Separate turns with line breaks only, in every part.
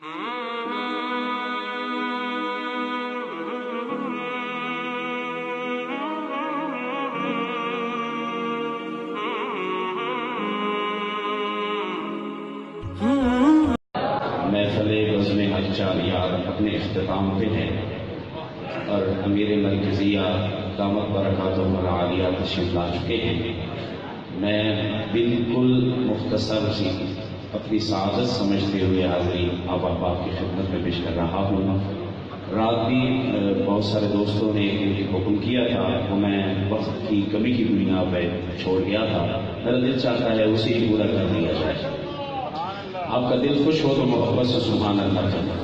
محفل بزم حج جاریات اپنے اختتام پہ ہیں اور امیر مرکزیہ دامت برکاتہم العالیہ تشریف لا چکے ہیں۔ میں بالکل مختصر سی اپنی سعادت سمجھتے ہوئے حاضری آپ احباب کی خدمت میں پیش کر رہا ہوں۔ رات بھی بہت سارے دوستوں نے حکم کیا تھا، وہ میں وقت کی کمی کی بنا پہ چھوڑ گیا تھا، میرا دل چاہتا ہے اسے ہی پورا کر دیا جائے۔ آپ کا دل خوش ہو تو محبت سے سبحان اللہ کہنا،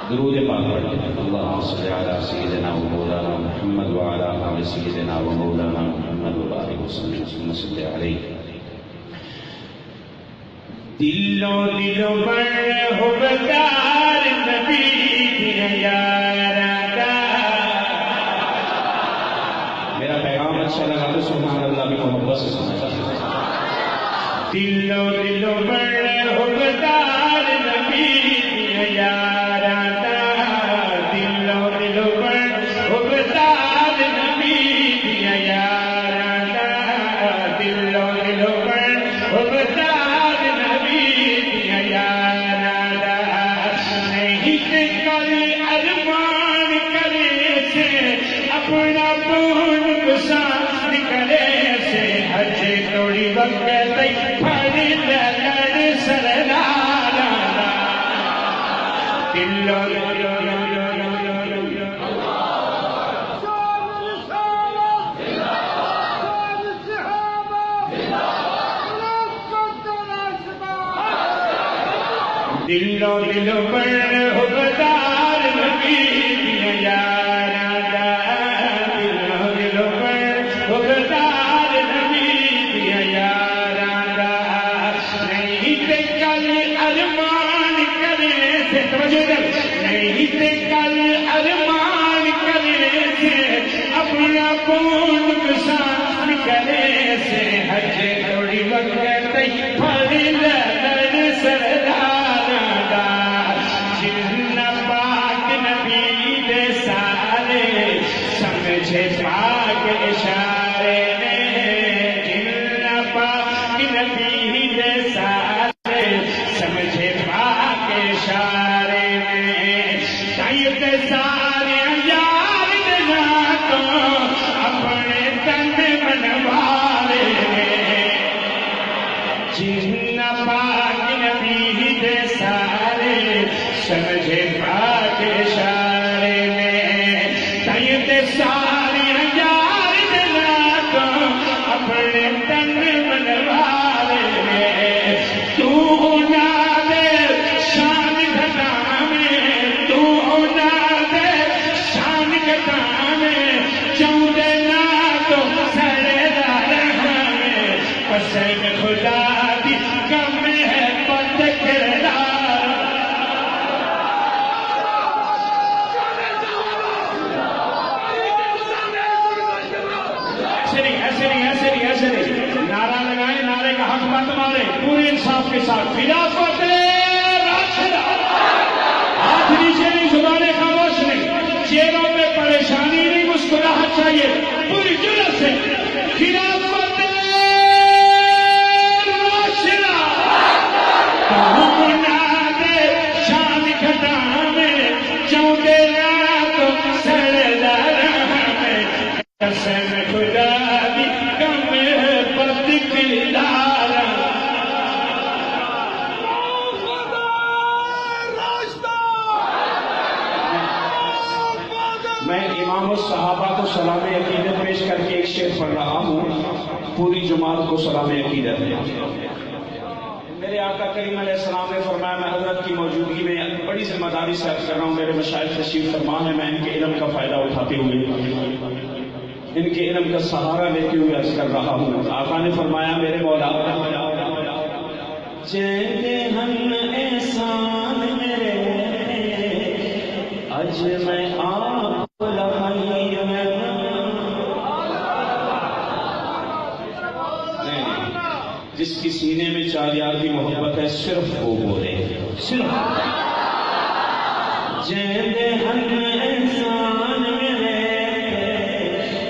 درود پاک پڑھیں۔ اللہم صلی علی سیدنا و مولانا محمد وعلی آل سیدنا و مولانا محمد وبارک وسلم صلی علیہ۔
دلوں پر حبدار نبی دیا یارا دا۔
میرا پیغام اچھا لگا تو سبحان اللہ بھی محبت سے سمجھا۔
دلوں پر حبدار نبی دیا یارا دا۔ دلوں پر حبدار نبی دیا یارا دا۔ دلوں پر حبدار نبی دیا یارا دا۔ نہیں کہ کل ارمان کرے سے اپنا پون پسند کرے سے حج توڑی وقت دلوں پر حبدار نبی دیا یارا دا۔ دلوں پر حبدار نبی دیا یارا دا۔ نہیں تے کل ارمان کرے سے توجہ دے، نہیں تے کل ارمان کرے سے اپنا کون پسند کرے سے حج توڑی وقت پھڑ لے سردار۔ پاک اشارے میں جن پاک نبی دے سارے سمجھے پاک اشارے میں تائیت سارے یار دینا تو اپنے تن منوارے جن پاک نبی دے سارے سمجھے پاک اشارے میں تائیت سارے خدا دی کم ہے پت کردار۔ ایسے نہیں نعرہ لگائیں، نعرے کا حق مت مارے، پورے انصاف کے ساتھ خلافت راشدہ۔ ہاتھ نیچے نہیں، زبانیں خاموش نہیں، چہروں میں پریشانی نہیں، مسکراہٹ چاہیے پوری جرأت سے۔ خلافت میں امام الصحابہ کو سلام عقیدت پیش کر کے ایک شعر پڑھ رہا ہوں، پوری جماعت کو سلام عقیدت۔ میرے آقا کریم علیہ السلام نے فرمایا، میں حضرت کی موجودگی میں بڑی ذمہ داری سے عرض کر رہا ہوں، میرے مشائخ تشریف فرما ہے، میں ان کے علم کا فائدہ اٹھاتے ہوئے، ان کے علم کا سہارا لیتے ہوئے عرض کر رہا ہوں۔ آقا نے فرمایا، میرے مولا چین ہم احسان میرے اج میں آپ لگائی میں جس کی سینے میں چار یار کی محبت ہے صرف وہ بولے۔ جیندے ہن انسان میرے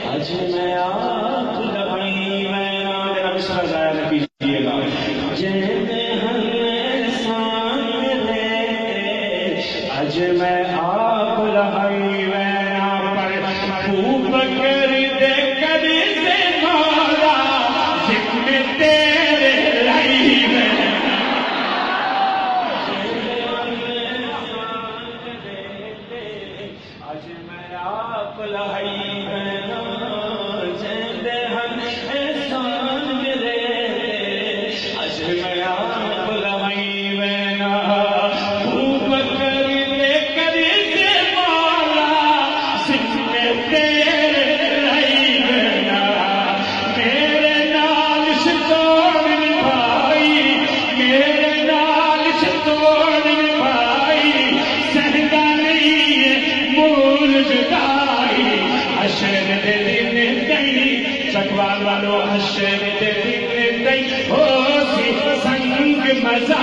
اج میں آپ لبائی میں میرا مصرع ضائع نہ کیجیے گا جیندے ہن انسان میرے اج میں آپ لبائی میں پر خوب کر دے کبھی سے مولا ذکر تیرے لائی میں حشر دے دن تے ہو سی سنگ مزا